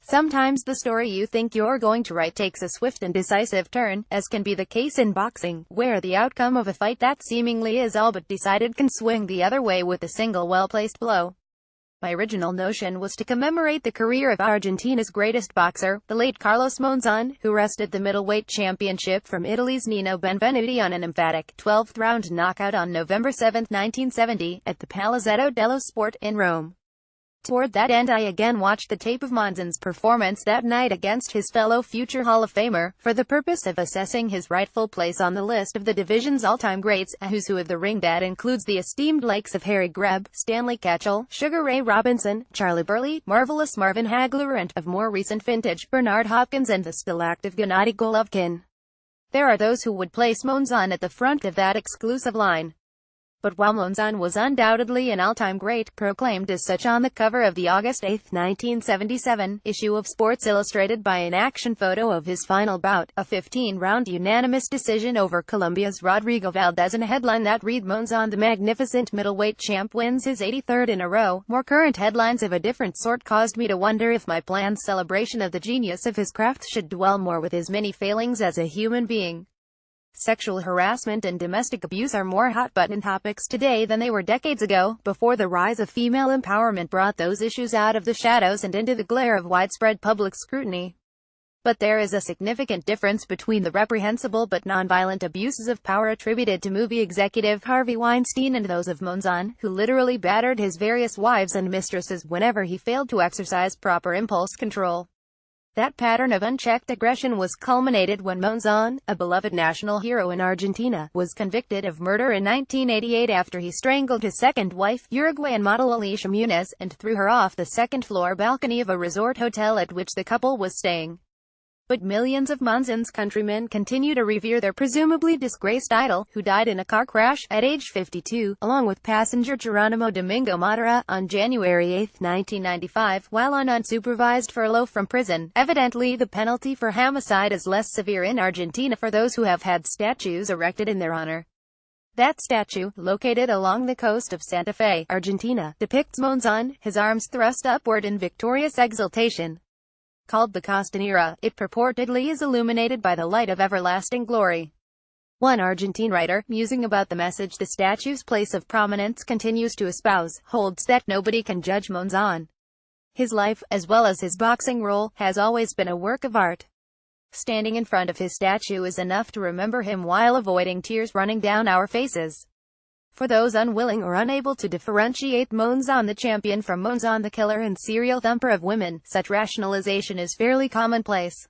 Sometimes the story you think you're going to write takes a swift and decisive turn, as can be the case in boxing, where the outcome of a fight that seemingly is all but decided can swing the other way with a single well-placed blow. My original notion was to commemorate the career of Argentina's greatest boxer, the late Carlos Monzon, who wrested the middleweight championship from Italy's Nino Benvenuti on an emphatic 12th-round knockout on November 7, 1970, at the Palazzetto dello Sport in Rome. Toward that end, I again watched the tape of Monzon's performance that night against his fellow future Hall of Famer, for the purpose of assessing his rightful place on the list of the division's all-time greats, a who's who of the ring that includes the esteemed likes of Harry Greb, Stanley Catchell, Sugar Ray Robinson, Charlie Burley, Marvelous Marvin Hagler, and, of more recent vintage, Bernard Hopkins and the still active Gennady Golovkin. There are those who would place Monzon at the front of that exclusive line. But while Monzon was undoubtedly an all-time great, proclaimed as such on the cover of the August 8, 1977, issue of Sports Illustrated by an action photo of his final bout, a 15-round unanimous decision over Colombia's Rodrigo Valdez, and a headline that read "Monzon the Magnificent Middleweight Champ wins his 83rd in a row," more current headlines of a different sort caused me to wonder if my planned celebration of the genius of his craft should dwell more with his many failings as a human being. Sexual harassment and domestic abuse are more hot-button topics today than they were decades ago, before the rise of female empowerment brought those issues out of the shadows and into the glare of widespread public scrutiny. But there is a significant difference between the reprehensible but nonviolent abuses of power attributed to movie executive Harvey Weinstein and those of Monzon, who literally battered his various wives and mistresses whenever he failed to exercise proper impulse control. That pattern of unchecked aggression was culminated when Monzon, a beloved national hero in Argentina, was convicted of murder in 1988 after he strangled his second wife, Uruguayan model Alicia Muniz, and threw her off the second-floor balcony of a resort hotel at which the couple was staying. But millions of Monzon's countrymen continue to revere their presumably disgraced idol, who died in a car crash, at age 52, along with passenger Geronimo Domingo Matera, on January 8, 1995, while on unsupervised furlough from prison. Evidently, the penalty for homicide is less severe in Argentina for those who have had statues erected in their honor. That statue, located along the coast of Santa Fe, Argentina, depicts Monzon, his arms thrust upward in victorious exultation. Called the Costanera, it purportedly is illuminated by the light of everlasting glory. One Argentine writer, musing about the message the statue's place of prominence continues to espouse, holds that nobody can judge Monzon. His life, as well as his boxing role, has always been a work of art. Standing in front of his statue is enough to remember him while avoiding tears running down our faces. For those unwilling or unable to differentiate Monzon the champion from Monzon the killer and serial thumper of women, such rationalization is fairly commonplace.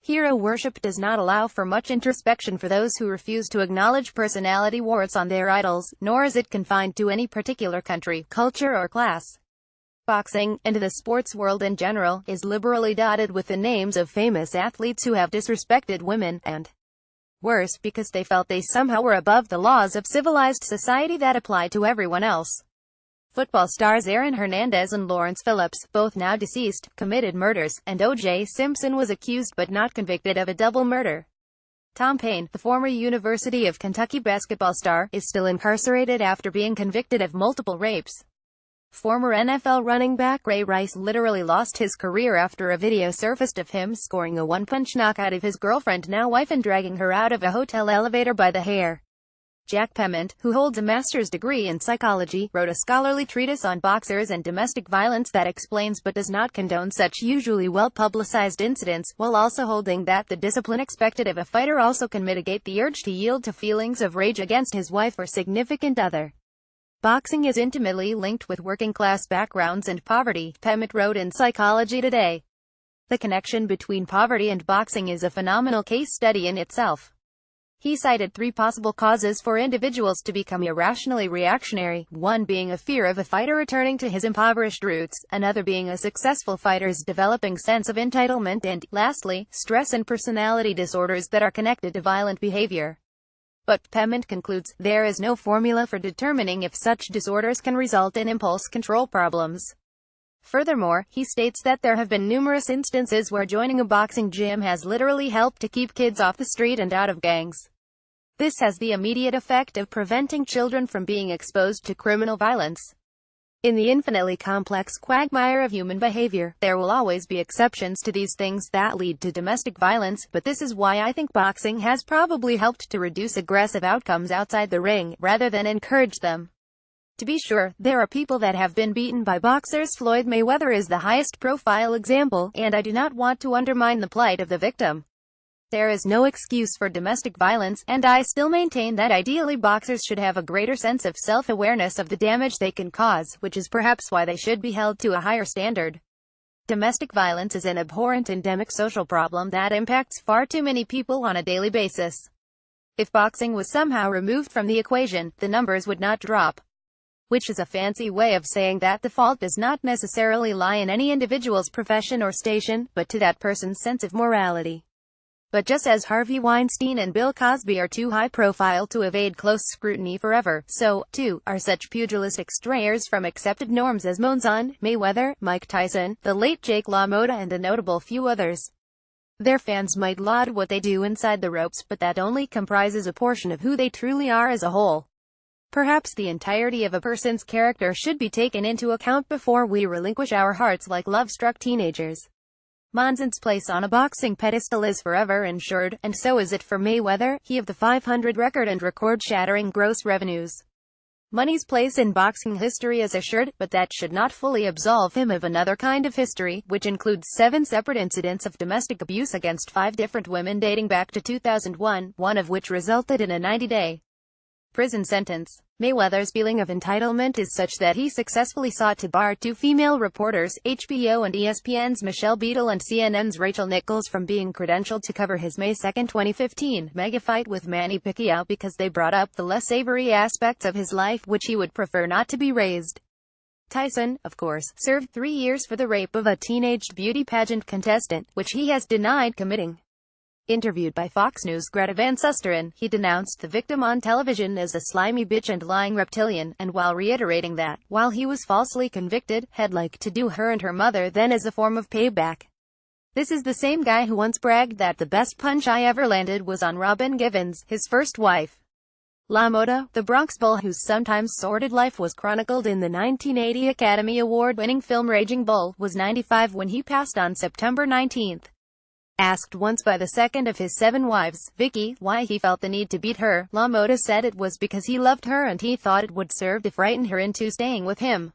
Hero worship does not allow for much introspection for those who refuse to acknowledge personality warts on their idols, nor is it confined to any particular country, culture or class. Boxing, and the sports world in general, is liberally dotted with the names of famous athletes who have disrespected women, and worse, because they felt they somehow were above the laws of civilized society that apply to everyone else. Football stars Aaron Hernandez and Lawrence Phillips, both now deceased, committed murders, and O.J. Simpson was accused but not convicted of a double murder. Tom Paine, the former University of Kentucky basketball star, is still incarcerated after being convicted of multiple rapes. Former NFL running back Ray Rice literally lost his career after a video surfaced of him scoring a one-punch knockout of his girlfriend, now wife, and dragging her out of a hotel elevator by the hair. Jack Pement, who holds a master's degree in psychology, wrote a scholarly treatise on boxers and domestic violence that explains but does not condone such usually well-publicized incidents, while also holding that the discipline expected of a fighter also can mitigate the urge to yield to feelings of rage against his wife or significant other. Boxing is intimately linked with working-class backgrounds and poverty, Pement wrote in Psychology Today. The connection between poverty and boxing is a phenomenal case study in itself. He cited three possible causes for individuals to become irrationally reactionary, one being a fear of a fighter returning to his impoverished roots, another being a successful fighter's developing sense of entitlement, and, lastly, stress and personality disorders that are connected to violent behavior. But, Pement concludes, there is no formula for determining if such disorders can result in impulse control problems. Furthermore, he states that there have been numerous instances where joining a boxing gym has literally helped to keep kids off the street and out of gangs. This has the immediate effect of preventing children from being exposed to criminal violence. In the infinitely complex quagmire of human behavior, there will always be exceptions to these things that lead to domestic violence, but this is why I think boxing has probably helped to reduce aggressive outcomes outside the ring, rather than encourage them. To be sure, there are people that have been beaten by boxers. Floyd Mayweather is the highest profile example, and I do not want to undermine the plight of the victim. There is no excuse for domestic violence, and I still maintain that ideally boxers should have a greater sense of self-awareness of the damage they can cause, which is perhaps why they should be held to a higher standard. Domestic violence is an abhorrent endemic social problem that impacts far too many people on a daily basis. If boxing was somehow removed from the equation, the numbers would not drop. Which is a fancy way of saying that the fault does not necessarily lie in any individual's profession or station, but to that person's sense of morality. But just as Harvey Weinstein and Bill Cosby are too high profile to evade close scrutiny forever, so, too, are such pugilistic strayers from accepted norms as Monzon, Mayweather, Mike Tyson, the late Jake LaMotta, and a notable few others. Their fans might laud what they do inside the ropes, but that only comprises a portion of who they truly are as a whole. Perhaps the entirety of a person's character should be taken into account before we relinquish our hearts like love-struck teenagers. Monzon's place on a boxing pedestal is forever ensured, and so is it for Mayweather, he of the 500 record and record-shattering gross revenues. Money's place in boxing history is assured, but that should not fully absolve him of another kind of history, which includes 7 separate incidents of domestic abuse against 5 different women dating back to 2001, one of which resulted in a 90-day prison sentence. Mayweather's feeling of entitlement is such that he successfully sought to bar 2 female reporters, HBO and ESPN's Michelle Beadle and CNN's Rachel Nichols, from being credentialed to cover his May 2, 2015, mega fight with Manny Pacquiao because they brought up the less savory aspects of his life which he would prefer not to be raised. Tyson, of course, served 3 years for the rape of a teenaged beauty pageant contestant, which he has denied committing. Interviewed by Fox News' Greta Van Susteren, he denounced the victim on television as a slimy bitch and lying reptilian, and while reiterating that, while he was falsely convicted, had liked to do her and her mother then as a form of payback. This is the same guy who once bragged that the best punch I ever landed was on Robin Givens, his first wife. LaMotta, the Bronx Bull whose sometimes sordid life was chronicled in the 1980 Academy Award-winning film Raging Bull, was 95 when he passed on September 19. Asked once by the second of his 7 wives, Vicky, why he felt the need to beat her, LaMotta said it was because he loved her and he thought it would serve to frighten her into staying with him.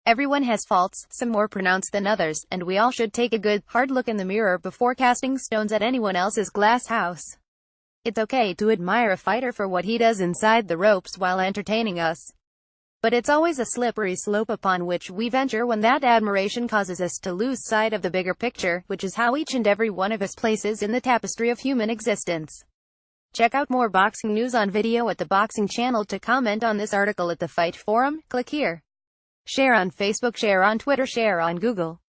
Everyone has faults, some more pronounced than others, and we all should take a good, hard look in the mirror before casting stones at anyone else's glass house. It's okay to admire a fighter for what he does inside the ropes while entertaining us. But it's always a slippery slope upon which we venture when that admiration causes us to lose sight of the bigger picture, which is how each and every one of us places in the tapestry of human existence. Check out more boxing news on video at the Boxing Channel. To comment on this article at the Fight Forum, click here. Share on Facebook, share on Twitter, share on Google.